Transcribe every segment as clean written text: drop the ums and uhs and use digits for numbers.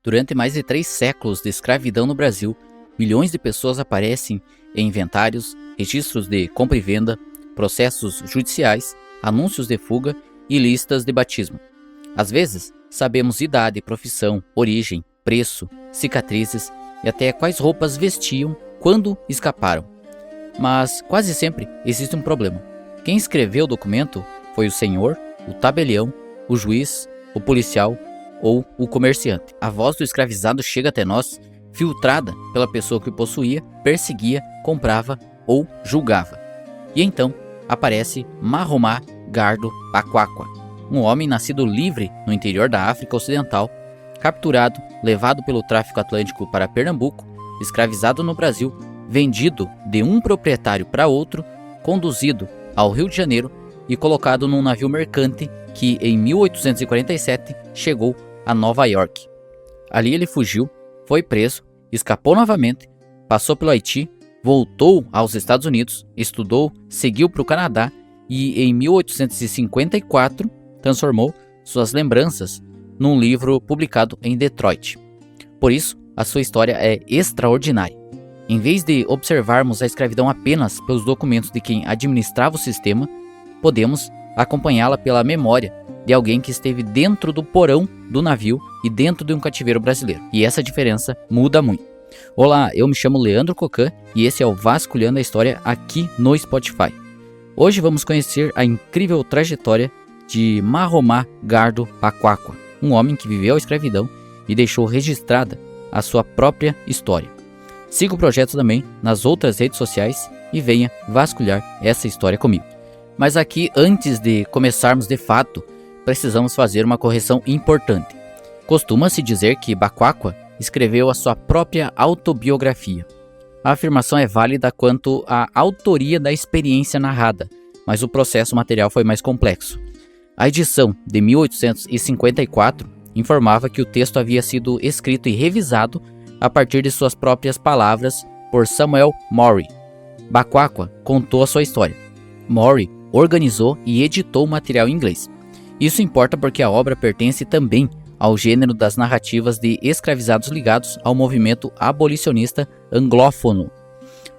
Durante mais de 3 séculos de escravidão no Brasil, milhões de pessoas aparecem em inventários, registros de compra e venda, processos judiciais, anúncios de fuga e listas de batismo. Às vezes, sabemos idade, profissão, origem, preço, cicatrizes e até quais roupas vestiam quando escaparam. Mas quase sempre existe um problema. Quem escreveu o documento foi o senhor, o tabelião, o juiz, o policial ou o comerciante. A voz do escravizado chega até nós, filtrada pela pessoa que o possuía, perseguia, comprava ou julgava. E então aparece Mahoma Gardo Bakwaqa, um homem nascido livre no interior da África Ocidental, capturado, levado pelo tráfico atlântico para Pernambuco, escravizado no Brasil, vendido de um proprietário para outro, conduzido ao Rio de Janeiro e colocado num navio mercante que, em 1847, chegou a Nova York. Ali ele fugiu, foi preso, escapou novamente, passou pelo Haiti, voltou aos Estados Unidos, estudou, seguiu para o Canadá e, em 1854, transformou suas lembranças num livro publicado em Detroit. Por isso, a sua história é extraordinária. Em vez de observarmos a escravidão apenas pelos documentos de quem administrava o sistema, podemos acompanhá-la pela memória de alguém que esteve dentro do porão do navio e dentro de um cativeiro brasileiro. E essa diferença muda muito. Olá, eu me chamo Leandro Cocan e esse é o Vasculhando a História aqui no Spotify. Hoje vamos conhecer a incrível trajetória de Mahoma Gardo Bakwaqa, um homem que viveu a escravidão e deixou registrada a sua própria história. Siga o projeto também nas outras redes sociais e venha vasculhar essa história comigo. Mas aqui, antes de começarmos de fato, precisamos fazer uma correção importante. Costuma-se dizer que Bakwaqa escreveu a sua própria autobiografia. A afirmação é válida quanto à autoria da experiência narrada, mas o processo material foi mais complexo. A edição de 1854 informava que o texto havia sido escrito e revisado a partir de suas próprias palavras por Samuel Morey. Bakwaqa contou a sua história. Morey organizou e editou o material em inglês. Isso importa porque a obra pertence também ao gênero das narrativas de escravizados ligados ao movimento abolicionista anglófono.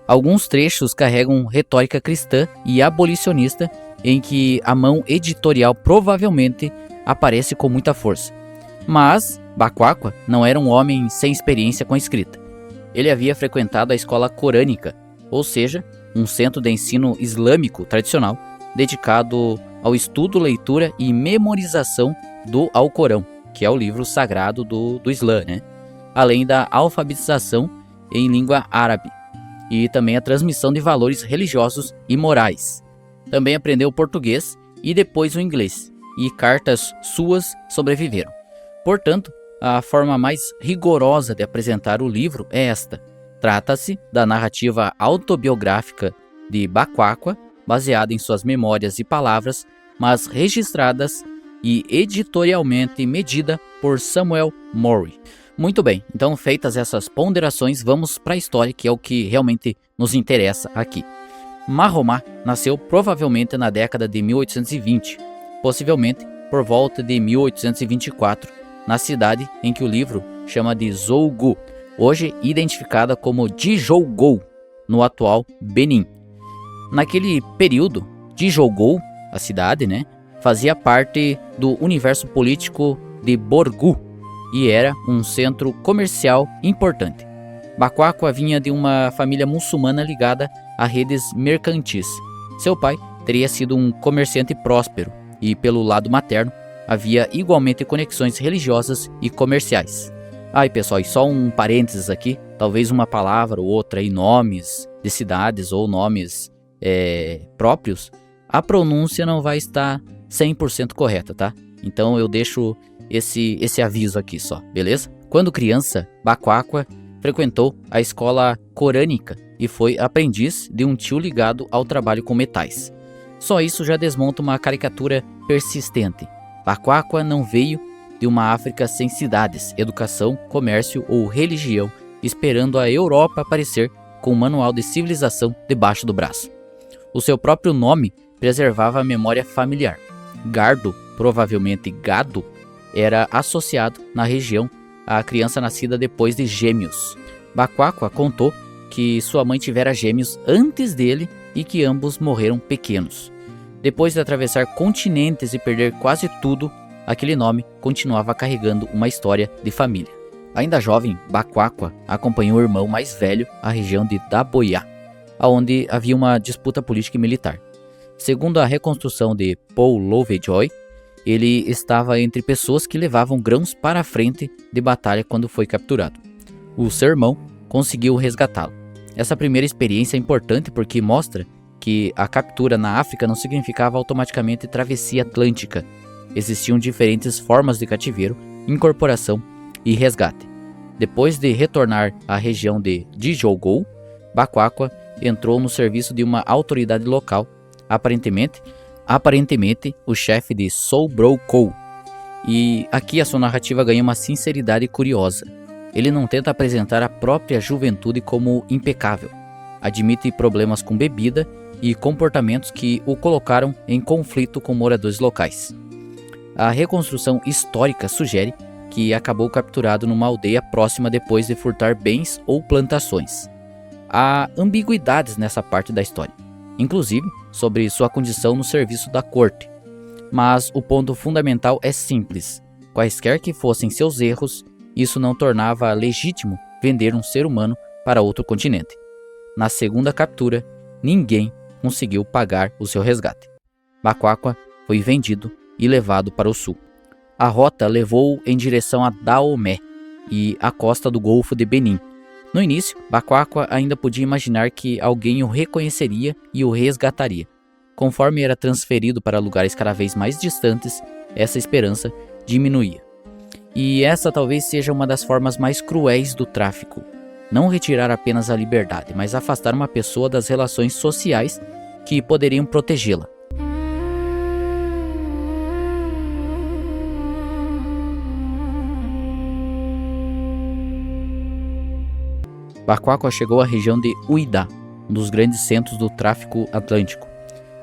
Alguns trechos carregam retórica cristã e abolicionista em que a mão editorial provavelmente aparece com muita força. Mas Bakwaqa não era um homem sem experiência com a escrita. Ele havia frequentado a escola corânica, ou seja, um centro de ensino islâmico tradicional dedicado ao estudo, leitura e memorização do Alcorão, que é o livro sagrado do Islã, além da alfabetização em língua árabe e também a transmissão de valores religiosos e morais. Também aprendeu português e depois o inglês, e cartas suas sobreviveram. Portanto, a forma mais rigorosa de apresentar o livro é esta. Trata-se da narrativa autobiográfica de Bakwaqa, baseada em suas memórias e palavras, mas registradas e editorialmente medida por Samuel Morey. Muito bem, então feitas essas ponderações, vamos para a história, que é o que realmente nos interessa aqui. Mahoma nasceu provavelmente na década de 1820, possivelmente por volta de 1824, na cidade em que o livro chama de Zougu, hoje identificada como Djougou, no atual Benin. Naquele período, Djougou, a cidade, fazia parte do universo político de Borgu e era um centro comercial importante. Bakwaqa vinha de uma família muçulmana ligada a redes mercantis. Seu pai teria sido um comerciante próspero e, pelo lado materno, havia igualmente conexões religiosas e comerciais. E pessoal, e só um parênteses aqui, talvez uma palavra ou outra aí, nomes de cidades ou nomes próprios, a pronúncia não vai estar 100% correta, tá? Então eu deixo esse aviso aqui só, beleza? Quando criança, Bakwaqa frequentou a escola corânica e foi aprendiz de um tio ligado ao trabalho com metais. Só isso já desmonta uma caricatura persistente. Bakwaqa não veio de uma África sem cidades, educação, comércio ou religião, esperando a Europa aparecer com um manual de civilização debaixo do braço. O seu próprio nome preservava a memória familiar. Gardo, provavelmente gado, era associado na região a criança nascida depois de gêmeos. Baquaqua contou que sua mãe tivera gêmeos antes dele e que ambos morreram pequenos. Depois de atravessar continentes e perder quase tudo, aquele nome continuava carregando uma história de família. Ainda jovem, Baquaqua acompanhou o irmão mais velho à região de Daboyá, onde havia uma disputa política e militar. Segundo a reconstrução de Paul Lovejoy, ele estava entre pessoas que levavam grãos para a frente de batalha quando foi capturado. O seu irmão conseguiu resgatá-lo. Essa primeira experiência é importante porque mostra que a captura na África não significava automaticamente travessia atlântica. Existiam diferentes formas de cativeiro, incorporação e resgate. Depois de retornar à região de Djogou, Baquaqua entrou no serviço de uma autoridade local, aparentemente o chefe de Sobrokou. E aqui a sua narrativa ganha uma sinceridade curiosa. Ele não tenta apresentar a própria juventude como impecável. Admite problemas com bebida e comportamentos que o colocaram em conflito com moradores locais. A reconstrução histórica sugere que acabou capturado numa aldeia próxima depois de furtar bens ou plantações. Há ambiguidades nessa parte da história, inclusive sobre sua condição no serviço da corte. Mas o ponto fundamental é simples: quaisquer que fossem seus erros, isso não tornava legítimo vender um ser humano para outro continente. Na segunda captura, ninguém conseguiu pagar o seu resgate. Baquaqua foi vendido e levado para o sul. A rota levou em direção a Daomé e a costa do Golfo de Benin. No início, Baquaqua ainda podia imaginar que alguém o reconheceria e o resgataria. Conforme era transferido para lugares cada vez mais distantes, essa esperança diminuía. E essa talvez seja uma das formas mais cruéis do tráfico. Não retirar apenas a liberdade, mas afastar uma pessoa das relações sociais que poderiam protegê-la. Baquaqua chegou à região de Uidá, um dos grandes centros do tráfico atlântico.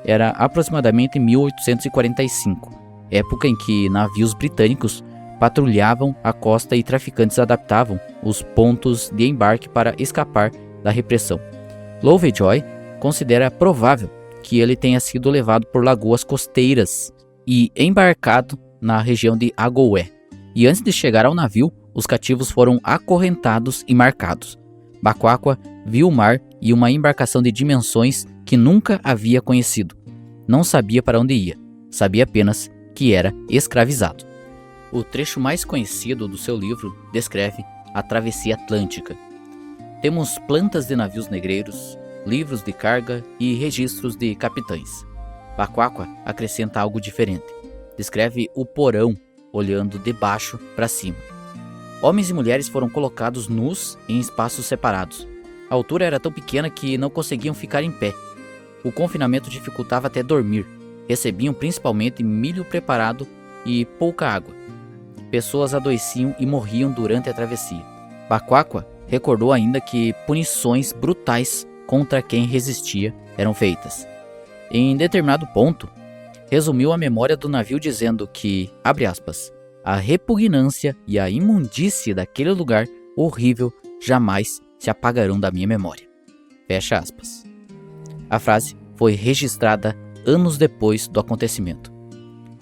Era aproximadamente 1845, época em que navios britânicos patrulhavam a costa e traficantes adaptavam os pontos de embarque para escapar da repressão. Lovejoy considera provável que ele tenha sido levado por lagoas costeiras e embarcado na região de Agoué. E antes de chegar ao navio, os cativos foram acorrentados e marcados. Baquaqua viu o mar e uma embarcação de dimensões que nunca havia conhecido. Não sabia para onde ia, sabia apenas que era escravizado. O trecho mais conhecido do seu livro descreve a travessia atlântica. Temos plantas de navios negreiros, livros de carga e registros de capitães. Baquaqua acrescenta algo diferente. Descreve o porão olhando de baixo para cima. Homens e mulheres foram colocados nus em espaços separados. A altura era tão pequena que não conseguiam ficar em pé. O confinamento dificultava até dormir. Recebiam principalmente milho preparado e pouca água. Pessoas adoeciam e morriam durante a travessia. Baquaqua recordou ainda que punições brutais contra quem resistia eram feitas. Em determinado ponto, resumiu a memória do navio dizendo que, abre aspas, a repugnância e a imundície daquele lugar horrível jamais se apagarão da minha memória. Fecha aspas. A frase foi registrada anos depois do acontecimento.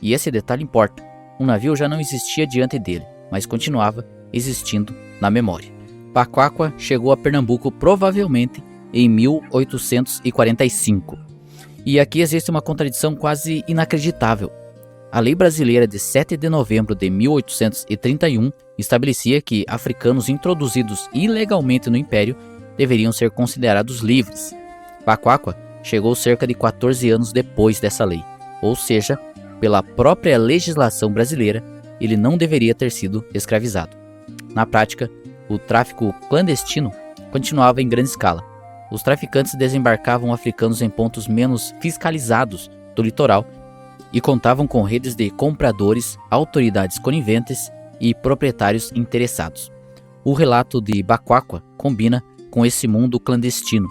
E esse detalhe importa. O navio já não existia diante dele, mas continuava existindo na memória. Baquaqua chegou a Pernambuco provavelmente em 1845. E aqui existe uma contradição quase inacreditável. A lei brasileira de 7 de novembro de 1831 estabelecia que africanos introduzidos ilegalmente no Império deveriam ser considerados livres. Baquaqua chegou cerca de 14 anos depois dessa lei, ou seja, pela própria legislação brasileira, ele não deveria ter sido escravizado. Na prática, o tráfico clandestino continuava em grande escala. Os traficantes desembarcavam africanos em pontos menos fiscalizados do litoral e contavam com redes de compradores, autoridades coniventes e proprietários interessados. O relato de Baquaqua combina com esse mundo clandestino.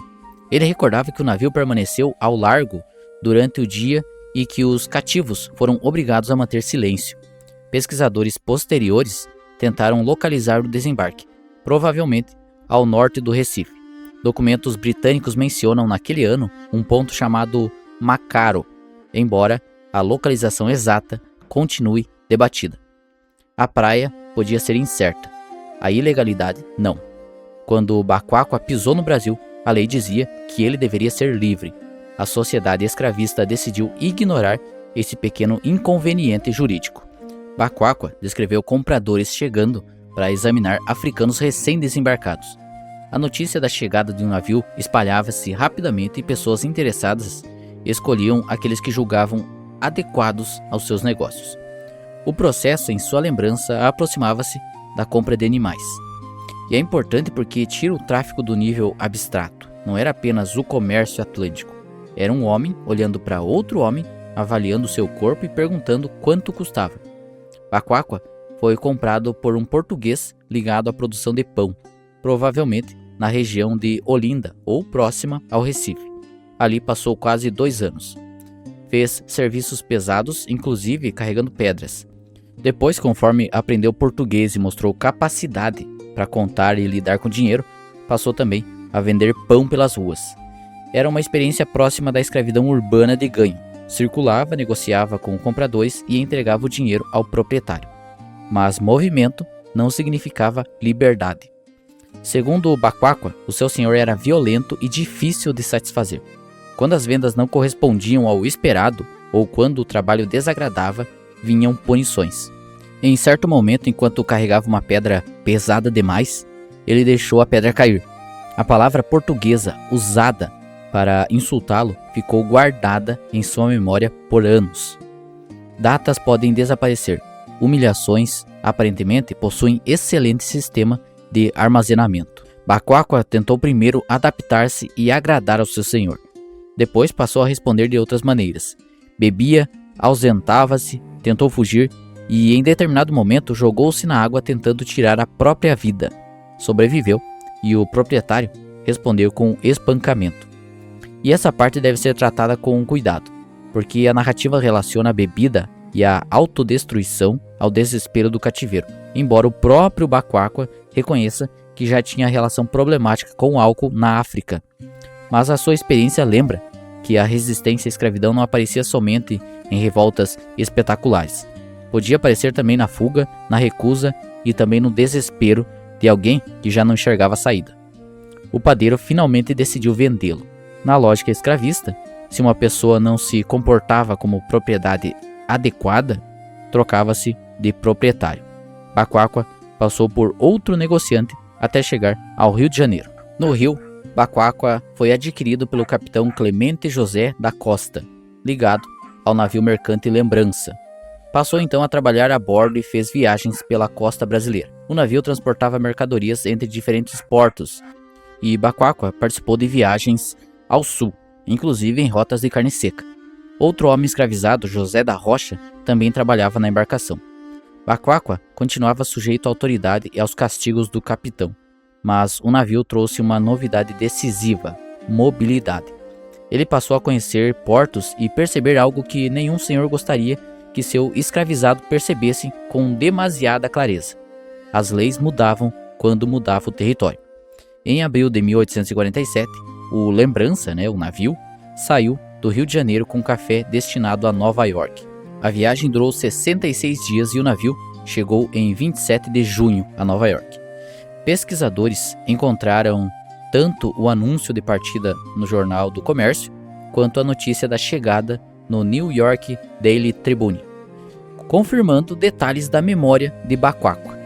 Ele recordava que o navio permaneceu ao largo durante o dia e que os cativos foram obrigados a manter silêncio. Pesquisadores posteriores tentaram localizar o desembarque, provavelmente ao norte do Recife. Documentos britânicos mencionam naquele ano um ponto chamado Macaro, embora a localização exata continue debatida. A praia podia ser incerta, a ilegalidade não. Quando Baquáqua pisou no Brasil, a lei dizia que ele deveria ser livre. A sociedade escravista decidiu ignorar esse pequeno inconveniente jurídico. Baquáqua descreveu compradores chegando para examinar africanos recém-desembarcados. A notícia da chegada de um navio espalhava-se rapidamente e pessoas interessadas escolhiam aqueles que julgavam adequados aos seus negócios. O processo, em sua lembrança, aproximava-se da compra de animais. E é importante porque tira o tráfico do nível abstrato. Não era apenas o comércio atlântico. Era um homem olhando para outro homem, avaliando seu corpo e perguntando quanto custava. Baquáqua foi comprado por um português ligado à produção de pão, provavelmente na região de Olinda ou próxima ao Recife. Ali passou quase 2 anos. Fez serviços pesados, inclusive carregando pedras. Depois, conforme aprendeu português e mostrou capacidade para contar e lidar com dinheiro, passou também a vender pão pelas ruas. Era uma experiência próxima da escravidão urbana de ganho. Circulava, negociava com compradores e entregava o dinheiro ao proprietário. Mas movimento não significava liberdade. Segundo Baquáqua, o seu senhor era violento e difícil de satisfazer. Quando as vendas não correspondiam ao esperado ou quando o trabalho desagradava, vinham punições. Em certo momento, enquanto carregava uma pedra pesada demais, ele deixou a pedra cair. A palavra portuguesa usada para insultá-lo ficou guardada em sua memória por anos. Datas podem desaparecer. Humilhações, aparentemente, possuem excelente sistema de armazenamento. Baquáqua tentou primeiro adaptar-se e agradar ao seu senhor. Depois passou a responder de outras maneiras. Bebia, ausentava-se, tentou fugir e em determinado momento jogou-se na água tentando tirar a própria vida. Sobreviveu e o proprietário respondeu com espancamento. E essa parte deve ser tratada com cuidado, porque a narrativa relaciona a bebida e a autodestruição ao desespero do cativeiro, embora o próprio Baquáqua reconheça que já tinha relação problemática com o álcool na África. Mas a sua experiência lembra que a resistência à escravidão não aparecia somente em revoltas espetaculares. Podia aparecer também na fuga, na recusa e também no desespero de alguém que já não enxergava a saída. O padeiro finalmente decidiu vendê-lo. Na lógica escravista, se uma pessoa não se comportava como propriedade adequada, trocava-se de proprietário. Baquáqua passou por outro negociante até chegar ao Rio de Janeiro. No Rio, Baquáqua foi adquirido pelo capitão Clemente José da Costa, ligado ao navio mercante Lembrança. Passou então a trabalhar a bordo e fez viagens pela costa brasileira. O navio transportava mercadorias entre diferentes portos e Baquáqua participou de viagens ao sul, inclusive em rotas de carne seca. Outro homem escravizado, José da Rocha, também trabalhava na embarcação. Baquáqua continuava sujeito à autoridade e aos castigos do capitão, mas o navio trouxe uma novidade decisiva: mobilidade. Ele passou a conhecer portos e perceber algo que nenhum senhor gostaria que seu escravizado percebesse com demasiada clareza. As leis mudavam quando mudava o território. Em abril de 1847, o Lembrança, o navio, saiu do Rio de Janeiro com café destinado a Nova York. A viagem durou 66 dias e o navio chegou em 27 de junho a Nova York. Pesquisadores encontraram tanto o anúncio de partida no Jornal do Comércio, quanto a notícia da chegada no New York Daily Tribune, confirmando detalhes da memória de Baquáqua.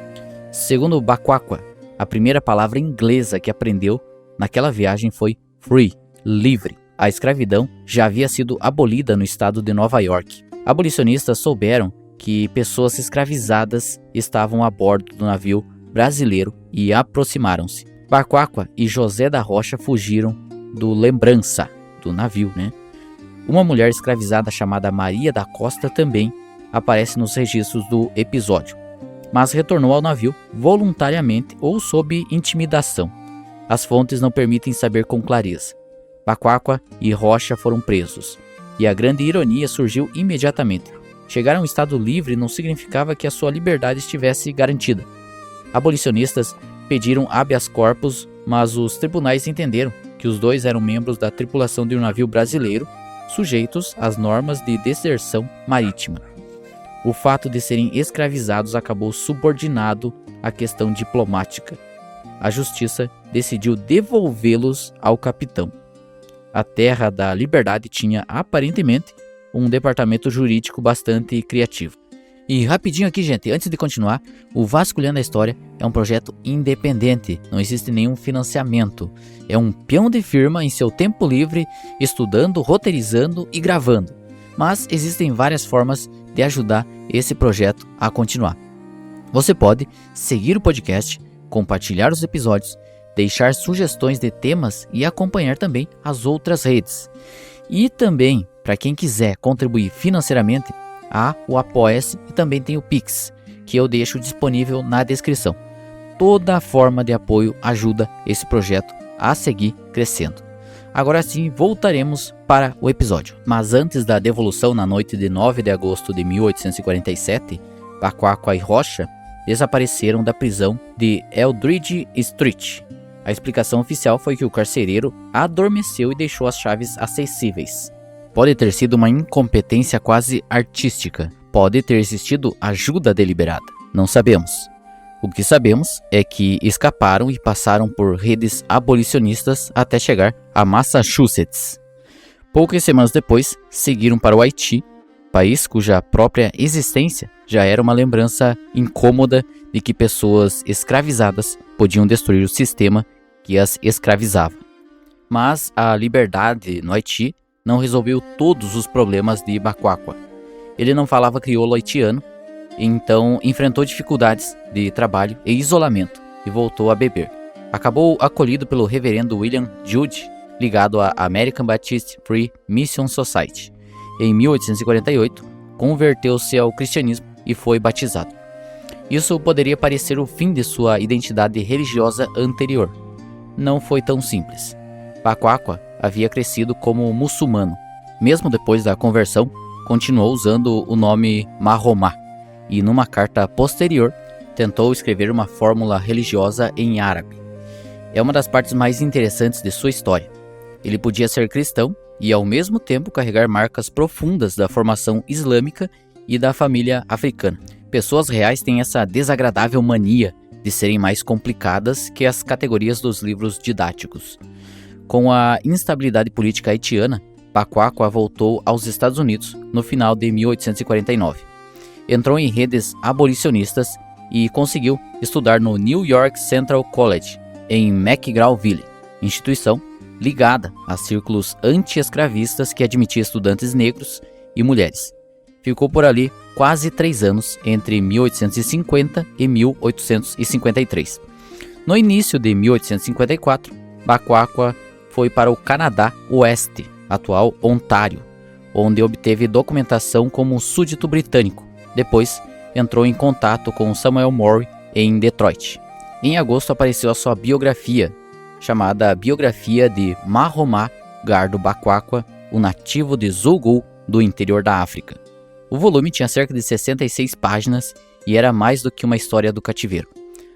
Segundo Baquáqua, a primeira palavra inglesa que aprendeu naquela viagem foi free, livre. A escravidão já havia sido abolida no estado de Nova York. Abolicionistas souberam que pessoas escravizadas estavam a bordo do navio brasileiro e aproximaram-se. Baquáqua e José da Rocha fugiram do Lembrança, do navio, Uma mulher escravizada chamada Maria da Costa também aparece nos registros do episódio, mas retornou ao navio voluntariamente ou sob intimidação. As fontes não permitem saber com clareza. Baquáqua e Rocha foram presos, e a grande ironia surgiu imediatamente. Chegar a um estado livre não significava que a sua liberdade estivesse garantida. abolicionistas pediram habeas corpus, mas os tribunais entenderam que os dois eram membros da tripulação de um navio brasileiro, sujeitos às normas de deserção marítima. O fato de serem escravizados acabou subordinado à questão diplomática. A justiça decidiu devolvê-los ao capitão. A Terra da Liberdade tinha, aparentemente, um departamento jurídico bastante criativo. E rapidinho aqui, gente, antes de continuar, o Vasculhando a História é um projeto independente, não existe nenhum financiamento. É um peão de firma em seu tempo livre, estudando, roteirizando e gravando. Mas existem várias formas de ajudar esse projeto a continuar. Você pode seguir o podcast, compartilhar os episódios, deixar sugestões de temas e acompanhar também as outras redes. E também, para quem quiser contribuir financeiramente, há o Apoia-se e também tem o Pix, que eu deixo disponível na descrição. Toda forma de apoio ajuda esse projeto a seguir crescendo. Agora sim, voltaremos para o episódio. Mas antes da devolução na noite de 9 de agosto de 1847, Baquaqua e Rocha desapareceram da prisão de Eldridge Street. A explicação oficial foi que o carcereiro adormeceu e deixou as chaves acessíveis. Pode ter sido uma incompetência quase artística. Pode ter existido ajuda deliberada. Não sabemos. O que sabemos é que escaparam e passaram por redes abolicionistas até chegar a Massachusetts. Poucas semanas depois, seguiram para o Haiti, país cuja própria existência já era uma lembrança incômoda de que pessoas escravizadas podiam destruir o sistema que as escravizava. Mas a liberdade no Haiti não resolveu todos os problemas de Baquaqua. Ele não falava crioulo haitiano, então enfrentou dificuldades de trabalho e isolamento e voltou a beber. Acabou acolhido pelo reverendo William Jude, ligado à American Baptist Free Mission Society. Em 1848, converteu-se ao cristianismo e foi batizado. Isso poderia parecer o fim de sua identidade religiosa anterior. Não foi tão simples. Baquaqua havia crescido como muçulmano. Mesmo depois da conversão, continuou usando o nome Mahomá e, numa carta posterior, tentou escrever uma fórmula religiosa em árabe. É uma das partes mais interessantes de sua história. Ele podia ser cristão e, ao mesmo tempo, carregar marcas profundas da formação islâmica e da família africana. Pessoas reais têm essa desagradável mania de serem mais complicadas que as categorias dos livros didáticos. Com a instabilidade política haitiana, Baquaqua voltou aos Estados Unidos no final de 1849. Entrou em redes abolicionistas e conseguiu estudar no New York Central College, em McGraw-Ville, instituição ligada a círculos anti-escravistas que admitia estudantes negros e mulheres. Ficou por ali quase 3 anos, entre 1850 e 1853. No início de 1854, Baquaqua foi para o Canadá Oeste, atual Ontário, onde obteve documentação como súdito britânico. Depois, entrou em contato com Samuel Morey em Detroit. Em agosto apareceu a sua biografia, chamada Biografia de Mahomá Gardo Baquaqua, o nativo de Zougoum, do interior da África. O volume tinha cerca de 66 páginas e era mais do que uma história do cativeiro.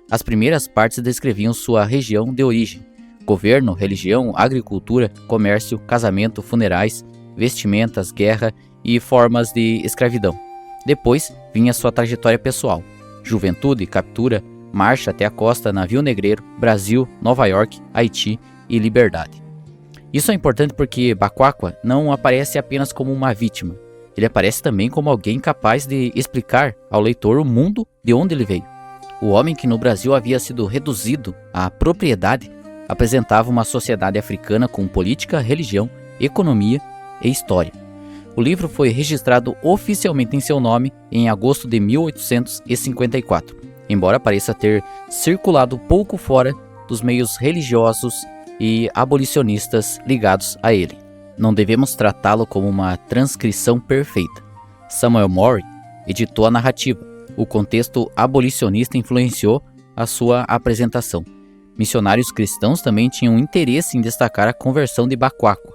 As primeiras partes descreviam sua região de origem: governo, religião, agricultura, comércio, casamento, funerais, vestimentas, guerra e formas de escravidão. Depois vinha sua trajetória pessoal: juventude, captura, marcha até a costa, navio negreiro, Brasil, Nova York, Haiti e liberdade. Isso é importante porque Baquaqua não aparece apenas como uma vítima. Ele aparece também como alguém capaz de explicar ao leitor o mundo de onde ele veio. O homem que no Brasil havia sido reduzido à propriedade apresentava uma sociedade africana com política, religião, economia e história. O livro foi registrado oficialmente em seu nome em agosto de 1854, embora pareça ter circulado pouco fora dos meios religiosos e abolicionistas ligados a ele. Não devemos tratá-lo como uma transcrição perfeita. Samuel Morey editou a narrativa. O contexto abolicionista influenciou a sua apresentação. Missionários cristãos também tinham interesse em destacar a conversão de Baquaqua.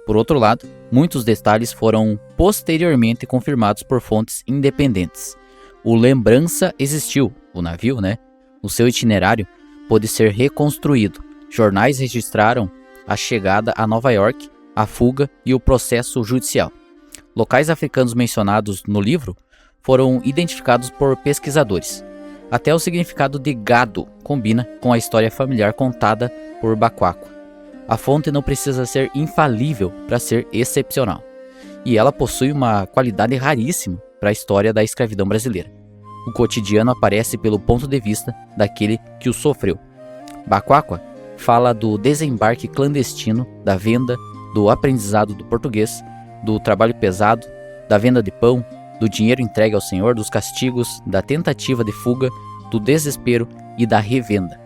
Por outro lado, muitos detalhes foram posteriormente confirmados por fontes independentes. O Lembrança existiu, o navio, O seu itinerário pôde ser reconstruído. Jornais registraram a chegada a Nova York, a fuga e o processo judicial. Locais africanos mencionados no livro foram identificados por pesquisadores. Até o significado de gado combina com a história familiar contada por Bakwaku. A fonte não precisa ser infalível para ser excepcional, e ela possui uma qualidade raríssima para a história da escravidão brasileira. O cotidiano aparece pelo ponto de vista daquele que o sofreu. Bakwaku fala do desembarque clandestino, da venda, do aprendizado do português, do trabalho pesado, da venda de pão, do dinheiro entregue ao Senhor, dos castigos, da tentativa de fuga, do desespero e da revenda.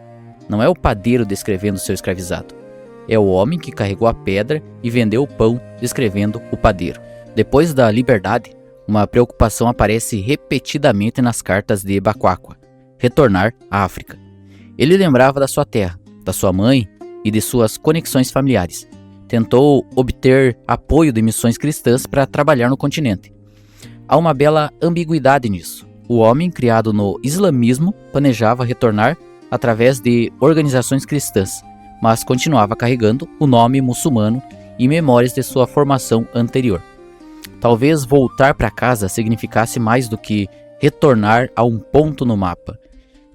Não é o padeiro descrevendo seu escravizado. É o homem que carregou a pedra e vendeu o pão, descrevendo o padeiro. Depois da liberdade, uma preocupação aparece repetidamente nas cartas de Bakwaku: retornar à África. Ele lembrava da sua terra, da sua mãe e de suas conexões familiares. Tentou obter apoio de missões cristãs para trabalhar no continente. Há uma bela ambiguidade nisso. O homem, criado no islamismo, planejava retornar através de organizações cristãs, mas continuava carregando o nome muçulmano e memórias de sua formação anterior. Talvez voltar para casa significasse mais do que retornar a um ponto no mapa.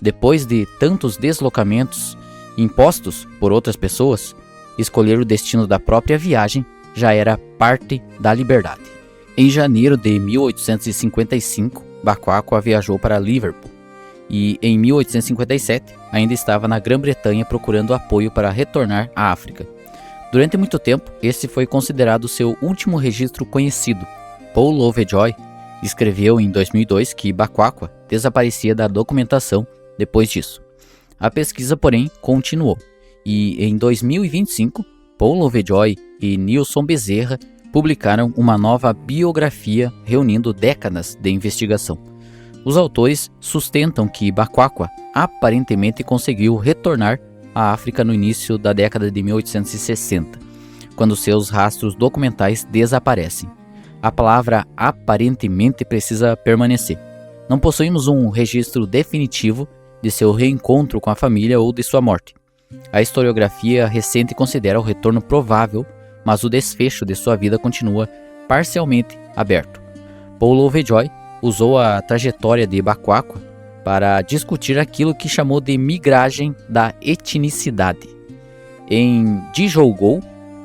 Depois de tantos deslocamentos impostos por outras pessoas, escolher o destino da própria viagem já era parte da liberdade. Em janeiro de 1855, Bakwaku viajou para Liverpool e, em 1857, ainda estava na Grã-Bretanha procurando apoio para retornar à África. Durante muito tempo, esse foi considerado seu último registro conhecido. Paul Lovejoy escreveu em 2002 que Bakwaku desaparecia da documentação depois disso. A pesquisa, porém, continuou, e em 2025, Paul Lovejoy e Nilson Bezerra publicaram uma nova biografia reunindo décadas de investigação. Os autores sustentam que Bakwaku aparentemente conseguiu retornar à África no início da década de 1860, quando seus rastros documentais desaparecem. A palavra aparentemente precisa permanecer. Não possuímos um registro definitivo de seu reencontro com a família ou de sua morte. A historiografia recente considera o retorno provável, mas o desfecho de sua vida continua parcialmente aberto. Paul Lovejoy usou a trajetória de Bakwaku para discutir aquilo que chamou de migragem da etnicidade. Em Djogou,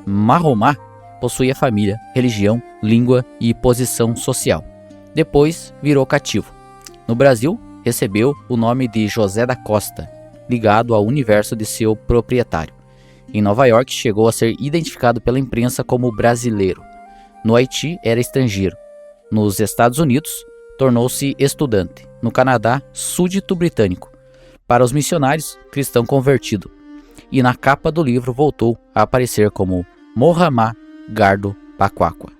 Maromá possuía família, religião, língua e posição social. Depois virou cativo. No Brasil, recebeu o nome de José da Costa, ligado ao universo de seu proprietário. Em Nova York, chegou a ser identificado pela imprensa como brasileiro. No Haiti, era estrangeiro. Nos Estados Unidos, tornou-se estudante. No Canadá, súdito britânico. Para os missionários, cristão convertido. E na capa do livro voltou a aparecer como Mohammad Gardo Bakwaku.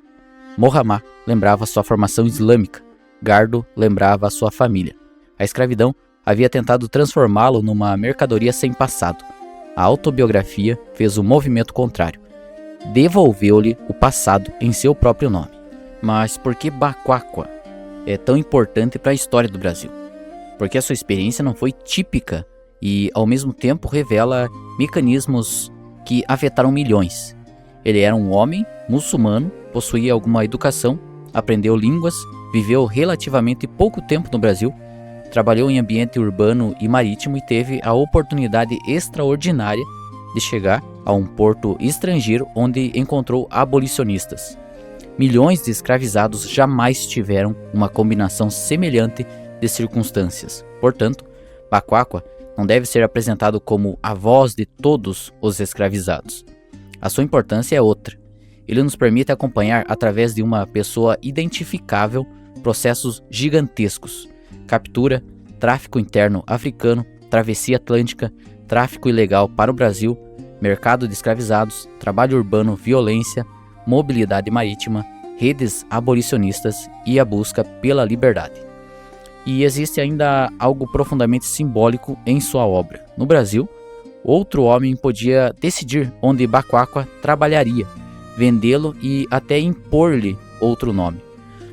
Mohammad lembrava sua formação islâmica. Gardo lembrava sua família. A escravidão havia tentado transformá-lo numa mercadoria sem passado. A autobiografia fez o movimento contrário. Devolveu-lhe o passado em seu próprio nome. Mas por que Bakwaku é tão importante para a história do Brasil? Porque a sua experiência não foi típica e, ao mesmo tempo, revela mecanismos que afetaram milhões. Ele era um homem muçulmano, possuía alguma educação, aprendeu línguas, viveu relativamente pouco tempo no Brasil, trabalhou em ambiente urbano e marítimo e teve a oportunidade extraordinária de chegar a um porto estrangeiro onde encontrou abolicionistas. Milhões de escravizados jamais tiveram uma combinação semelhante de circunstâncias. Portanto, Bakwaku não deve ser apresentado como a voz de todos os escravizados. A sua importância é outra. Ele nos permite acompanhar, através de uma pessoa identificável, processos gigantescos: captura, tráfico interno africano, travessia atlântica, tráfico ilegal para o Brasil, mercado de escravizados, trabalho urbano, violência, mobilidade marítima, redes abolicionistas e a busca pela liberdade. E existe ainda algo profundamente simbólico em sua obra. No Brasil, outro homem podia decidir onde Bakwaku trabalharia, vendê-lo e até impor-lhe outro nome.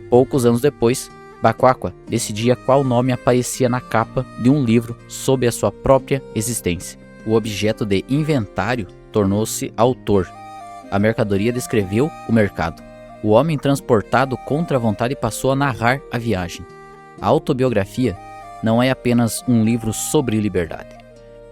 Poucos anos depois, Baquaqua decidia qual nome aparecia na capa de um livro sob a sua própria existência. O objeto de inventário tornou-se autor. A mercadoria descreveu o mercado. O homem transportado contra a vontade passou a narrar a viagem. A autobiografia não é apenas um livro sobre liberdade.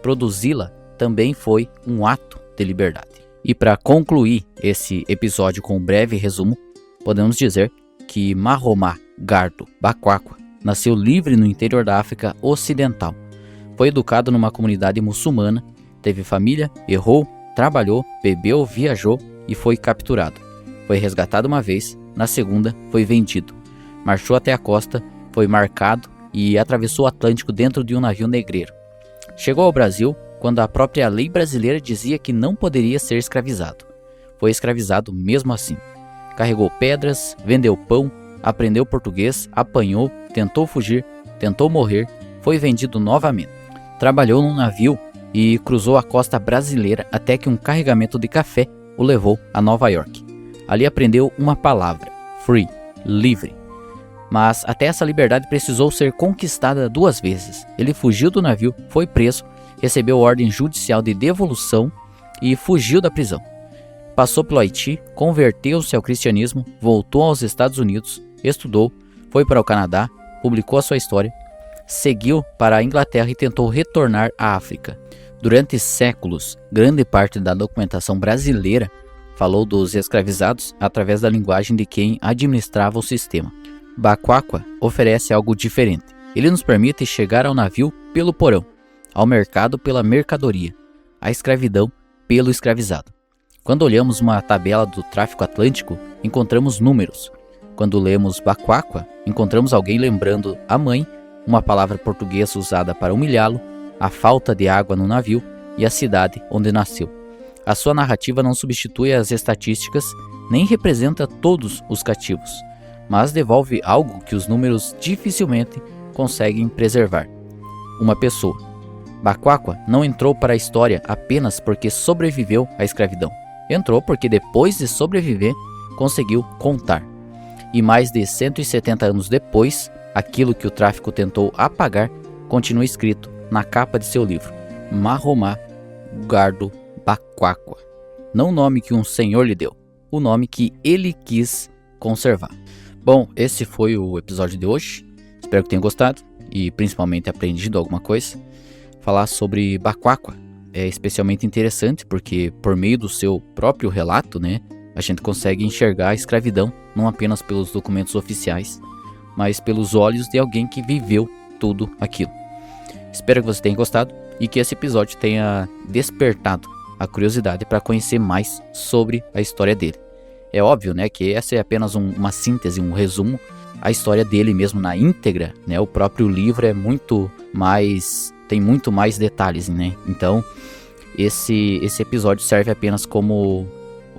Produzi-la também foi um ato de liberdade. E para concluir esse episódio com um breve resumo, podemos dizer que Mahoma Gardo Baquaqua nasceu livre no interior da África Ocidental. Foi educado numa comunidade muçulmana, teve família, errou, trabalhou, bebeu, viajou e foi capturado. Foi resgatado uma vez, na segunda foi vendido. Marchou até a costa, foi marcado e atravessou o Atlântico dentro de um navio negreiro. Chegou ao Brasil quando a própria lei brasileira dizia que não poderia ser escravizado. Foi escravizado mesmo assim. Carregou pedras, vendeu pão, aprendeu português, apanhou, tentou fugir, tentou morrer, foi vendido novamente. Trabalhou num navio e cruzou a costa brasileira até que um carregamento de café o levou a Nova York. Ali aprendeu uma palavra, free, livre. Mas até essa liberdade precisou ser conquistada 2 vezes. Ele fugiu do navio, foi preso, recebeu ordem judicial de devolução e fugiu da prisão. Passou pelo Haiti, converteu-se ao cristianismo, voltou aos Estados Unidos, estudou, foi para o Canadá, publicou a sua história, seguiu para a Inglaterra e tentou retornar à África. Durante séculos, grande parte da documentação brasileira falou dos escravizados através da linguagem de quem administrava o sistema. Baquaqua oferece algo diferente. Ele nos permite chegar ao navio pelo porão, ao mercado pela mercadoria, à escravidão pelo escravizado. Quando olhamos uma tabela do tráfico atlântico, encontramos números. Quando lemos Baquaqua, encontramos alguém lembrando a mãe, uma palavra portuguesa usada para humilhá-lo, a falta de água no navio e a cidade onde nasceu. A sua narrativa não substitui as estatísticas, nem representa todos os cativos, mas devolve algo que os números dificilmente conseguem preservar: uma pessoa. Baquaqua não entrou para a história apenas porque sobreviveu à escravidão. Entrou porque depois de sobreviver, conseguiu contar. E mais de 170 anos depois, aquilo que o tráfico tentou apagar continua escrito na capa de seu livro, Mahoma Gardo Baquaqua. Não o nome que um senhor lhe deu, o nome que ele quis conservar. Bom, esse foi o episódio de hoje. Espero que tenham gostado e principalmente aprendido alguma coisa. Falar sobre Baquaqua é especialmente interessante porque por meio do seu próprio relato, a gente consegue enxergar a escravidão não apenas pelos documentos oficiais, mas pelos olhos de alguém que viveu tudo aquilo. Espero que você tenha gostado e que esse episódio tenha despertado a curiosidade para conhecer mais sobre a história dele. É óbvio, que essa é apenas uma síntese, um resumo. A história dele mesmo na íntegra, o próprio livro é muito mais, tem muito mais detalhes, Então, esse episódio serve apenas como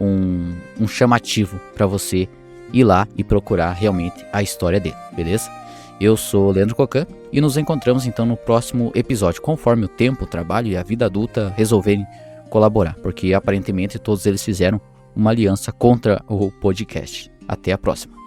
um chamativo para você ir lá e procurar realmente a história dele, beleza? Eu sou Leandro Cocan e nos encontramos então no próximo episódio, conforme o tempo, o trabalho e a vida adulta resolverem colaborar, porque aparentemente todos eles fizeram uma aliança contra o podcast. Até a próxima.